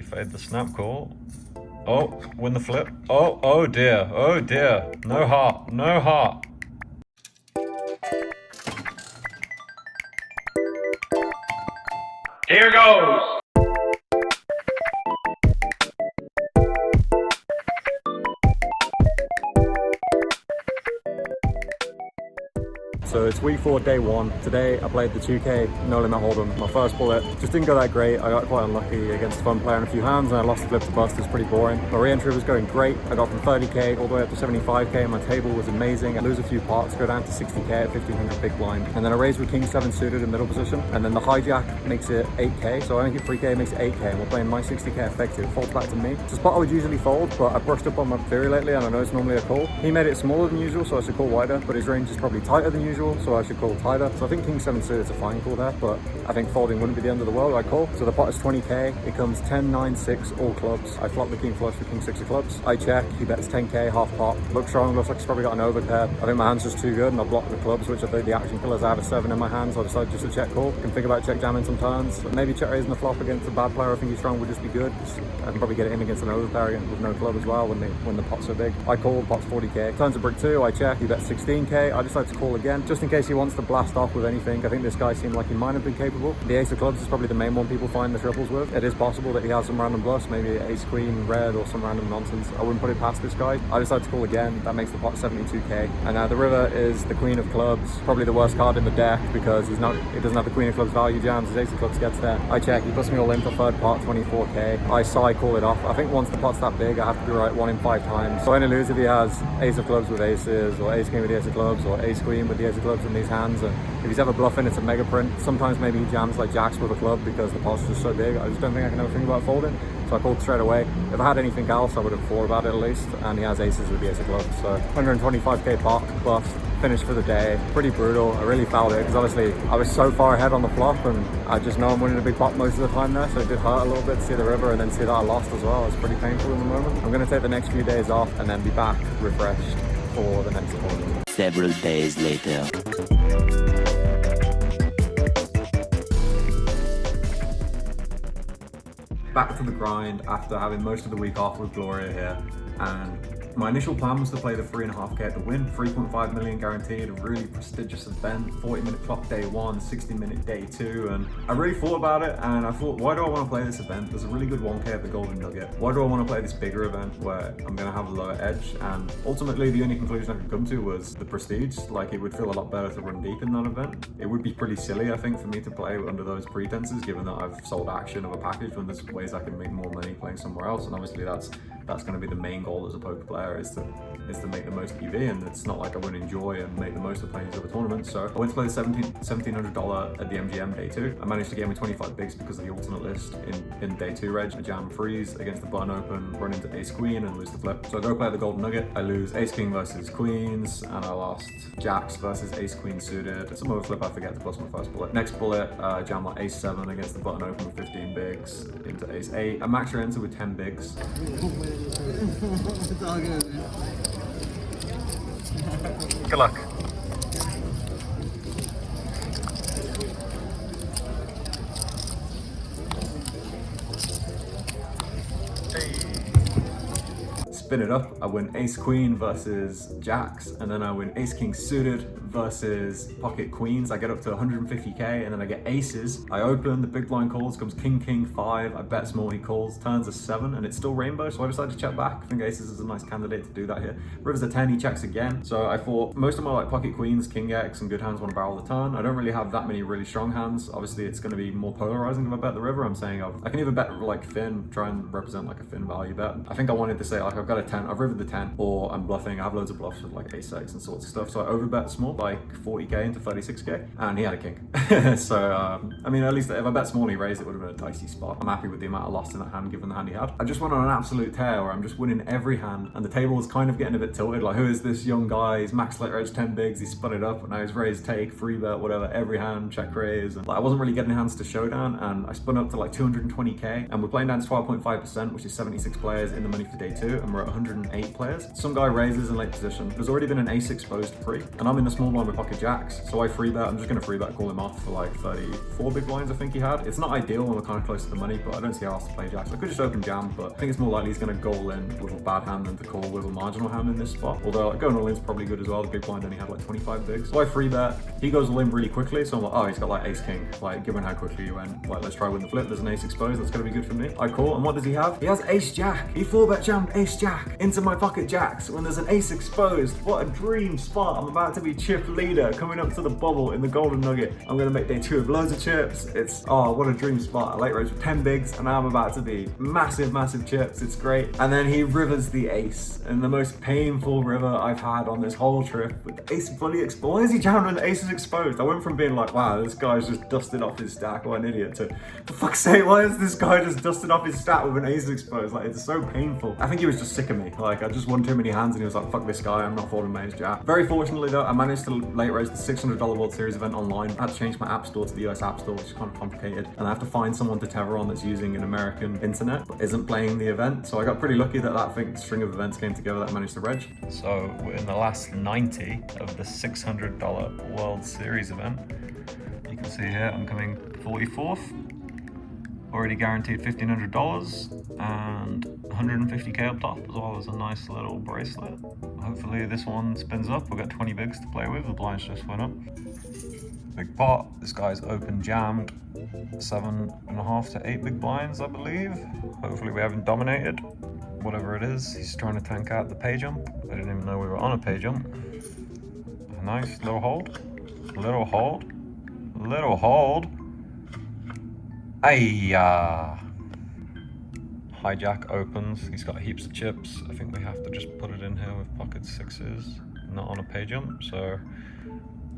Maybe fade the snap call. Oh, win the flip. Oh dear, oh dear. No heart, no heart. Here goes! So it's week 4, day 1. Today I played the 2K no limit hold'em. My first bullet just didn't go that great. I got quite unlucky against a fun player in a few hands and I lost the flip to bust. It was pretty boring. My re-entry was going great. I got from 30k all the way up to 75k. My table was amazing. I lose a few pots, go down to 60k at 1500 big blind. And then I raise with king 7 suited in middle position. And then the hijack makes it 8k. So I make it 3k, makes it 8k. And we're playing my 60k effective. Folds back to me. It's a spot I would usually fold, but I brushed up on my theory lately and I know it's normally a call. He made it smaller than usual, so I should call wider, but his range is probably tighter than usual, so I should call tighter. So I think king 7 suited is a fine call there, but I think folding wouldn't be the end of the world. I call. So the pot is 20k. It comes 10, 9, 6, all clubs. I flop the king flush with king 6 of clubs. I check. He bets 10k, half pot. Looks strong. Looks like he's probably got an overpair. I think my hand's just too good, and I block the clubs, which are the action killers. I have a 7 in my hand, so I decided just to check call. I can think about check jamming some turns. But maybe check raising the flop against a bad player. I think he's strong would just be good. I can probably get it in against an overpair with no club as well when the pot's so big. I call. Pot's 40k. Turns a brick 2. I check. He bets 16k. I decide to call again, just in case he wants to blast off with anything. I think this guy seemed like he might have been capable. The ace of clubs is probably the main one people find the triples with. It is possible that he has some random bluffs, maybe ace queen red or some random nonsense. I wouldn't put it past this guy. I decided to call again. That makes the pot 72k. And now the river is the queen of clubs, probably the worst card in the deck because it doesn't have the queen of clubs value jams. His ace of clubs gets there. I check. He puts me all in for third pot, 24k. I side call it off. I think once the pot's that big, I have to be right 1 in 5 times. So I only lose if he has ace of clubs with aces, or ace king with the ace of clubs, or ace queen with the ace of clubs in these hands. And if he's ever bluffing, it's a mega print. Sometimes maybe he jams like jacks with a club because the pot's just so big. I just don't think I can ever think about folding. So I called straight away. If I had anything else, I would have thought about it at least. And he has aces with the ace of clubs. So 125k pot, bust, finish for the day. Pretty brutal. I really fouled it because obviously I was so far ahead on the flop and I just know I'm winning a big pot most of the time there. So it did hurt a little bit to see the river and then see that I lost as well. It's pretty painful in the moment. I'm going to take the next few days off and then be back refreshed for the next tournament. Several days later. Back to the grind after having most of the week off with Gloria here, and my initial plan was to play the 3.5k at the win, 3.5 million guaranteed, a really prestigious event, 40-minute clock day 1, 60-minute day 2, and I really thought about it and I thought, why do I want to play this event? There's a really good 1k at the Golden Nugget. Why do I want to play this bigger event where I'm going to have a lower edge? And ultimately the only conclusion I could come to was the prestige. Like, it would feel a lot better to run deep in that event. It would be pretty silly, I think, for me to play under those pretenses, given that I've sold action of a package when there's ways I can make more money playing somewhere else. And obviously that's going to be the main goal as a poker player, is to make the most EV, and it's not like I wouldn't enjoy and make the most of playing these other tournaments. So I went to play the $1,700 at the MGM day 2. I managed to get me 25 bigs because of the alternate list in day 2 reg. I jam freeze against the button open, run into ace queen and lose the flip. So I go play the Golden Nugget. I lose ace king versus queens, and I lost jacks versus ace queen suited. Some other flip I forget to bust my first bullet. Next bullet, jam like ace 7 against the button open with 15 bigs into ace 8. I max your enter with 10 bigs. It's all good, man. Good luck. Spin it up, I win ace queen versus jacks, and then I win ace king suited versus pocket queens. I get up to 150k and then I get aces. I open, the big blind calls, comes king 5. I bet small, he calls, turns a 7, and it's still rainbow, so I decided to check back. I think aces is a nice candidate to do that here. River's a 10, he checks again. So I thought most of my like pocket queens, king X and good hands want to barrel the turn. I don't really have that many really strong hands. Obviously it's going to be more polarizing if I bet the river. I'm saying I can either bet like thin, try and represent like a thin value bet. I think I wanted to say like I've got a 10, I've rivered the 10, or I'm bluffing. I have loads of bluffs with like ace X and sorts of stuff. So I overbet small, like 40k into 36k, and he had a king. So I mean, at least if I bet small and he raised, it would have been a dicey spot. I'm happy with the amount I lost in that hand given the hand he had. I just went on an absolute tear where I'm just winning every hand, and the table was kind of getting a bit tilted. Like, who is this young guy? He's max later edge 10 bigs, he spun it up, and now he's raised take, free bet, whatever, every hand, check raise. And like, I wasn't really getting hands to showdown, and I spun up to like 220k, and we're playing down to 12.5%, which is 76 players in the money for day 2, and we're at 108 players. Some guy raises in late position. There's already been an ace exposed pre, and I'm in the small small blind with pocket jacks. So I free bet. I'm just going to free bet, call him off for like 34 big blinds I think he had. It's not ideal when we're kind of close to the money, but I don't see how else to play jacks. I could just open jam, but I think it's more likely he's going to goal in with a bad hand than to call with a marginal hand in this spot. Although like, going all in is probably good as well. The big blind only had like 25 bigs. So I free bet. He goes all in really quickly. So I'm like, oh, he's got like ace king. Like, given how quickly he went, like, let's try win the flip. There's an ace exposed. That's going to be good for me. I call, and what does he have? He has ace jack. He 4-bet jammed ace jack into my pocket jacks when there's an ace exposed. What a dream spot. I'm about to be chip leader coming up to the bubble in the golden nugget. I'm going to make day 2 of loads of chips. It's, oh, what a dream spot. I late raise with 10 bigs, and now I'm about to be massive chips. It's great. And then he rivers the ace, and the most painful river I've had on this whole trip with the ace fully exposed. Why is he jammed when the ace is exposed? I went from being like, wow, this guy's just dusted off his stack, what an idiot, to, for fuck's sake, why is this guy just dusted off his stack with an ace exposed? Like, it's so painful. I think he was just sick of me. Like, I just won too many hands, and he was like, fuck this guy, I'm not folding my ace jack. Very fortunately though, I managed to late raise the $600 World Series event online. I had to change my app store to the US App Store, which is kind of complicated, and I have to find someone to tether on that's using an American internet but isn't playing the event. So I got pretty lucky that string of events came together that I managed to reg. So we're in the last 90 of the $600 World Series event. You can see here I'm coming 44th. Already guaranteed $1,500 and 150k up top, as well as a nice little bracelet. Hopefully this one spins up. We've got 20 bigs to play with. The blinds just went up. Big pot. This guy's open jammed 7.5 to 8 big blinds, I believe. Hopefully we haven't dominated. Whatever it is, he's trying to tank out the pay jump. I didn't even know we were on a pay jump. A nice little hold. Little hold. Little hold. Ayya. Hijack opens. He's got heaps of chips. I think we have to just put it in here with pocket sixes, not on a pay jump. So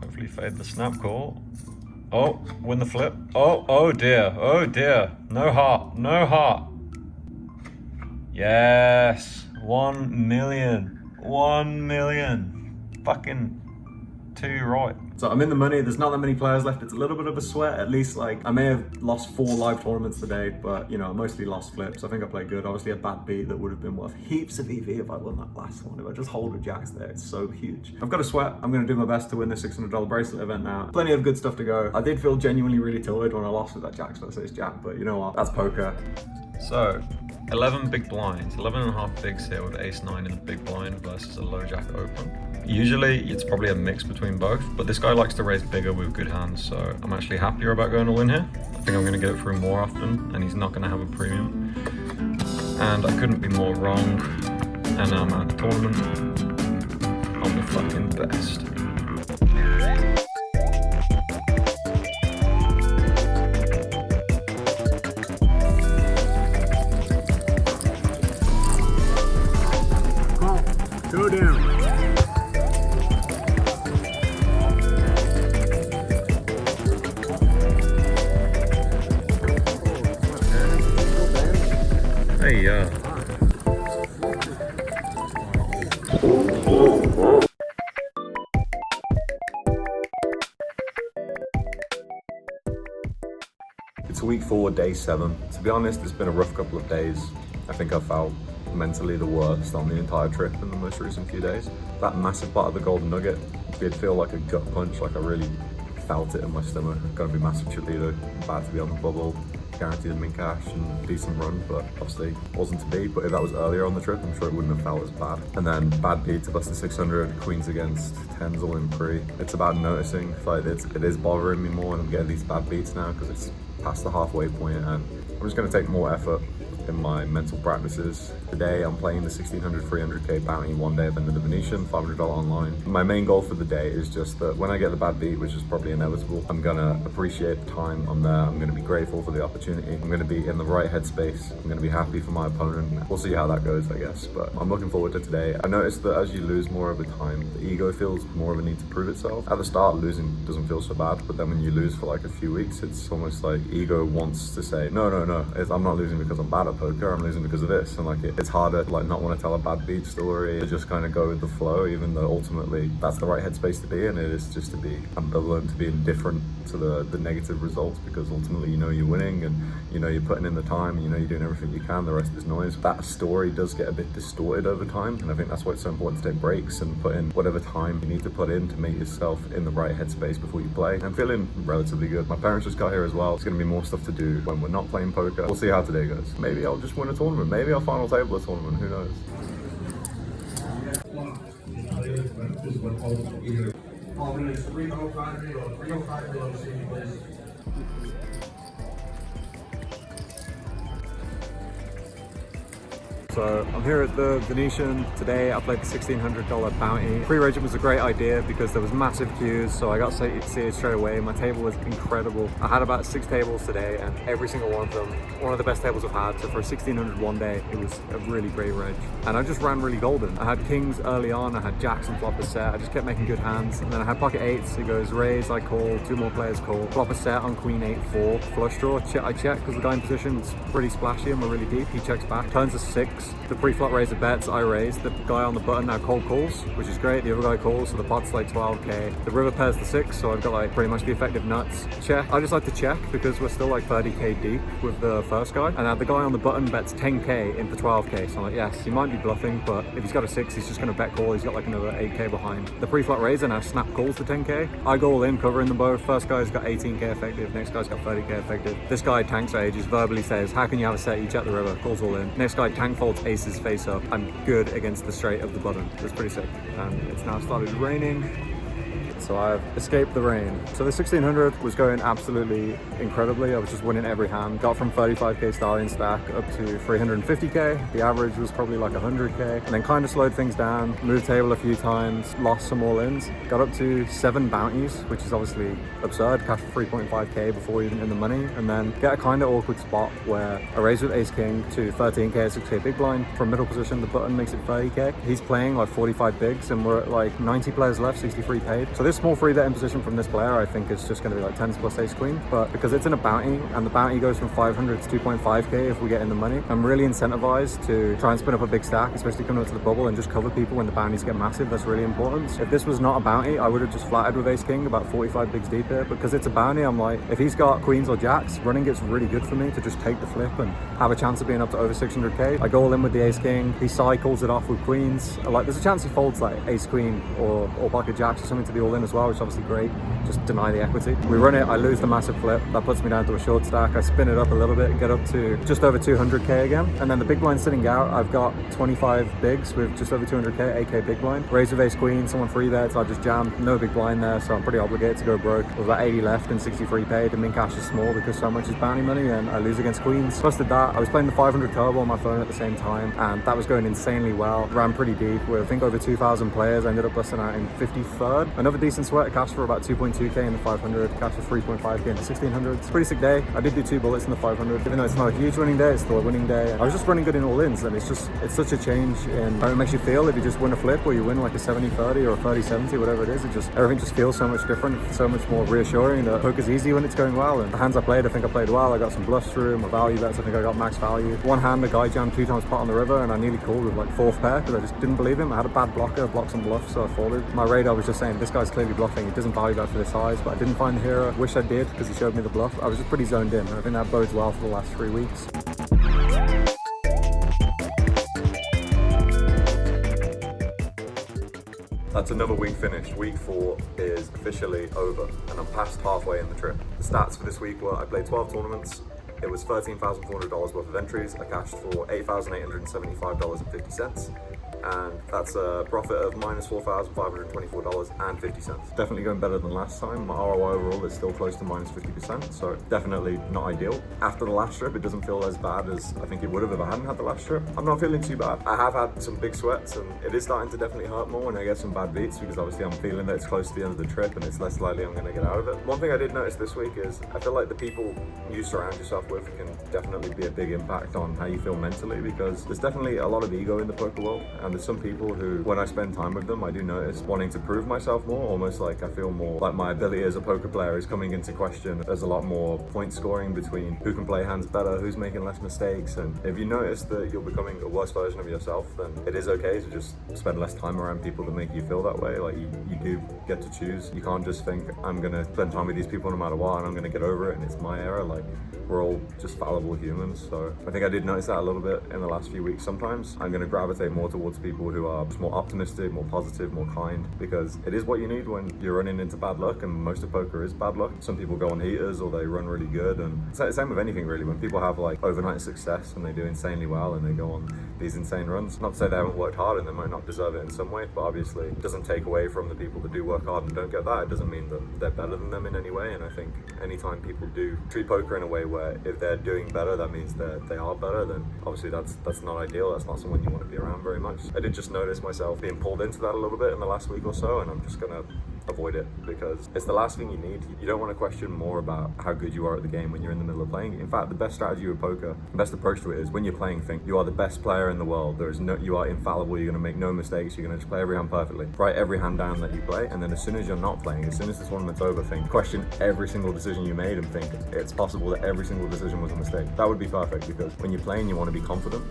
hopefully fade the snap call. Oh, win the flip. Oh dear. Oh dear. No heart. No heart. Yes. 1 million. 1 million. Fucking 2 right. So I'm in the money. There's not that many players left. It's a little bit of a sweat. At least, like, I may have lost 4 live tournaments today, but you know, mostly lost flips. I think I played good. Obviously a bad beat that would have been worth heaps of EV if I won that last one. If I just hold with jacks there, it's so huge. I've got a sweat. I'm going to do my best to win this $600 bracelet event now. Plenty of good stuff to go. I did feel genuinely really tilted when I lost with that jacks versus jack, but you know what? That's poker. So 11 big blinds, 11.5 bigs here with ace-9 in the big blind versus a low jack open. Usually it's probably a mix between both, but this guy likes to raise bigger with good hands, so I'm actually happier about going all in here. I think I'm going to get it through more often, and he's not going to have a premium. And I couldn't be more wrong, and now I'm at the tournament. I'm the fucking best. Go down. Hey, It's week 4, day 7. To be honest, it's been a rough couple of days. I think I felt mentally the worst on the entire trip in the most recent few days. That massive part of the golden nugget did feel like a gut punch, like I really felt it in my stomach. Gotta be massive cheerleader, bad to be on the bubble, guaranteed min cash and decent run, but obviously wasn't to be. But if that was earlier on the trip, I'm sure it wouldn't have felt as bad. And then bad beat to bust the 600, queens against 10s all in pre. It's about noticing, like it is bothering me more, and I'm getting these bad beats now because it's past the halfway point, and I'm just gonna take more effort in my mental practices. Today I'm playing the 1600 300k bounty one day event in the Venetian, $500 online. My main goal for the day is just that when I get the bad beat, which is probably inevitable, I'm gonna appreciate the time I'm there. I'm gonna be grateful for the opportunity. I'm gonna be in the right headspace. I'm gonna be happy for my opponent. We'll see how that goes, I guess, but I'm looking forward to today. I noticed that as you lose more over time, the ego feels more of a need to prove itself. At the start, losing doesn't feel so bad, but then when you lose for like a few weeks, it's almost like ego wants to say, no, I'm not losing because I'm bad at poker, I'm losing because of this. And like it's harder to like not want to tell a bad beat story, to just kind of go with the flow, even though ultimately that's the right headspace to be in. It is just to be ambivalent, to be indifferent to the negative results, because ultimately you know you're winning and you know you're putting in the time and you know you're doing everything you can. The rest is noise. That story does get a bit distorted over time, and I think that's why it's so important to take breaks and put in whatever time you need to put in to make yourself in the right headspace before you play. I'm feeling relatively good. My parents just got here as well. It's going to be more stuff to do when we're not playing poker. We'll see how today goes. Maybe I'll just win a tournament. Maybe I'll final table a tournament. Who knows? So I'm here at the Venetian today. I played the $1,600 bounty. Pre-raging was a great idea because there was massive queues, so I got seated straight away. My table was incredible. I had about 6 tables today, and every single one of them, one of the best tables I've had. So for a 1,600 one day, it was a really great reg. And I just ran really golden. I had kings early on, I had jacks and flop a set. I just kept making good hands. And then I had pocket 8s. It goes raise, I call, 2 more players call. Flop a set on queen 8-4. Flush draw, I check because the guy in position is pretty splashy and we're really deep. He checks back, turns a 6. The pre-flop raiser bets, I raise. The guy on the button now cold calls, which is great. The other guy calls, so the pot's like 12k. The river pairs the 6, so I've got like pretty much the effective nuts. Check. I just like to check because we're still like 30k deep with the first guy. And now the guy on the button bets 10k into 12k. So I'm like, yes, he might be bluffing, but if he's got a 6, he's just gonna bet call. He's got like another 8k behind. The pre-flop raiser now snap calls to 10k. I go all in, covering them both. First guy's got 18k effective, next guy's got 30k effective. This guy tanks ages, verbally says, how can you have a set? You check the river, calls all in. Next guy tank folds aces face up. I'm good against the straight of the button. It's pretty sick. And it's now started raining. So I've escaped the rain. So the 1,600 was going absolutely incredibly. I was just winning every hand. Got from 35k stallion stack up to 350k. The average was probably like 100k. And then kind of slowed things down, moved table a few times, lost some all-ins. Got up to 7 bounties, which is obviously absurd. Cashed 3.5k before even in the money. And then get a kind of awkward spot where I raise with ace king to 13k, 6k big blind. From middle position, the button makes it 30k. He's playing like 45 bigs and we're at like 90 players left, 63 paid. So this small free bet in position from this player I think is just going to be like 10s plus ace queen, but because it's in a bounty and the bounty goes from 500 to 2.5k if we get in the money, I'm really incentivized to try and spin up a big stack, especially coming up to the bubble, and just cover people when the bounties get massive. That's really important. If this was not a bounty, I would have just flattered with ace king about 45 bigs deep here. Because it's a bounty, I'm like, if he's got queens or jacks, running gets really good for me to just take the flip and have a chance of being up to over 600k. I go all in with the ace king, he cycles it off with queens. Like there's a chance he folds like ace queen or pocket jacks or something to the all in as well, which obviously great. Just deny the equity. We run it, I lose the massive flip. That puts me down to a short stack. I spin it up a little bit, get up to just over 200k again. And then the big blind sitting out, I've got 25 bigs with just over 200k, 8k big blind. Raise with ace queen, someone free bets, I just jam. No big blind there, so I'm pretty obligated to go broke. With about 80 left and 63 paid, and min cash is small because so much is bounty money and I lose against queens. Busted that. I was playing the 500 turbo on my phone at the same time, and that was going insanely well. Ran pretty deep with I think over 2,000 players. I ended up busting out in 53rd. Another decent sweat, cash for about 2.2k in the 500, cash for 3.5k in the 1600. It's a pretty sick day. I did do 2 bullets in the 500. Even though it's not a huge winning day, it's still a winning day. I was just running good in all-ins, and it's such a change in how it makes you feel if you just win a flip or you win like a 70-30 or a 30-70, whatever it is. Everything just feels so much different, so much more reassuring that poker's easy when it's going well. And the hands I played, I think I played well. I got some bluffs through, my value bets, I think I got max value. One hand, the guy jammed 2 times pot on the river, and I nearly called with like 4th pair because I just didn't believe him. I had a bad blocker, blocked some bluffs, so I folded. My radar was just saying, this guy's clearly bluffing. He doesn't value that for this size, but I didn't find the hero. Wish I did because he showed me the bluff. I was just pretty zoned in. I think that bodes well for the last 3 weeks. That's another week finished. Week 4 is officially over and I'm past halfway in the trip. The stats for this week were I played 12 tournaments. It was $13,400 worth of entries. I cashed for $8,875.50. And that's a profit of minus $4,524.50. Definitely going better than last time. My ROI overall is still close to minus 50%, so definitely not ideal. After the last trip, it doesn't feel as bad as I think it would have if I hadn't had the last trip. I'm not feeling too bad. I have had some big sweats, and it is starting to definitely hurt more when I get some bad beats, because obviously I'm feeling that it's close to the end of the trip and it's less likely I'm going to get out of it. One thing I did notice this week is I feel like the people you surround yourself with can definitely be a big impact on how you feel mentally, because there's definitely a lot of ego in the poker world, and And there's some people who, when I spend time with them, I do notice wanting to prove myself more, almost like I feel more like my ability as a poker player is coming into question. There's a lot more point scoring between who can play hands better, who's making less mistakes. And if you notice that you're becoming a worse version of yourself, then it is okay to just spend less time around people that make you feel that way. Like you do get to choose. You can't just think, I'm gonna spend time with these people no matter what and I'm gonna get over it and it's my era. Like, we're all just fallible humans. So I think I did notice that a little bit in the last few weeks. Sometimes I'm going to gravitate more towards people who are just more optimistic, more positive, more kind, because it is what you need when you're running into bad luck, and most of poker is bad luck. Some people go on heaters or they run really good, and it's the same with anything really. When people have like overnight success and they do insanely well and they go on these insane runs, not to say they haven't worked hard and they might not deserve it in some way, but obviously it doesn't take away from the people that do work hard and don't get that. It doesn't mean that they're better than them in any way. And I think anytime people do treat poker in a way where if they're doing better, that means that they are better, then obviously that's not ideal. That's not someone you want to be around very much. I did just notice myself being pulled into that a little bit in the last week or so, and I'm just gonna avoid it because it's the last thing you need. You don't want to question more about how good you are at the game when you're in the middle of playing. In fact, the best strategy with poker, the best approach to it is when you're playing, think you are the best player in the world. You are infallible. You're going to make no mistakes. You're going to just play every hand perfectly. Write every hand down that you play, and then as soon as you're not playing, as soon as this tournament's over, question every single decision you made and think it's possible that every single decision was a mistake. That would be perfect, because when you're playing, you want to be confident.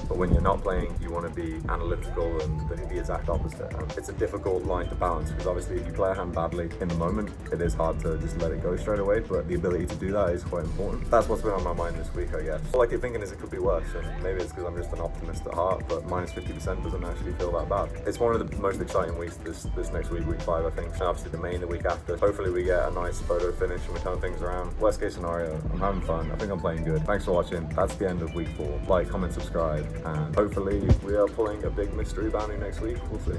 But when you're not playing, you want to be analytical and the exact opposite. And it's a difficult line to balance, because obviously if you play a hand badly in the moment, it is hard to just let it go straight away, but the ability to do that is quite important. That's what's been on my mind this week, I guess. All I keep thinking is it could be worse, and maybe it's because I'm just an optimist at heart, but minus 50% doesn't actually feel that bad. It's one of the most exciting weeks this next week, week 5, I think. And obviously the main the week after. Hopefully we get a nice photo finish and we turn things around. Worst case scenario, I'm having fun. I think I'm playing good. Thanks for watching. That's the end of week 4. Like, comment, subscribe, and hopefully we are pulling a big mystery bounty next week. We'll see.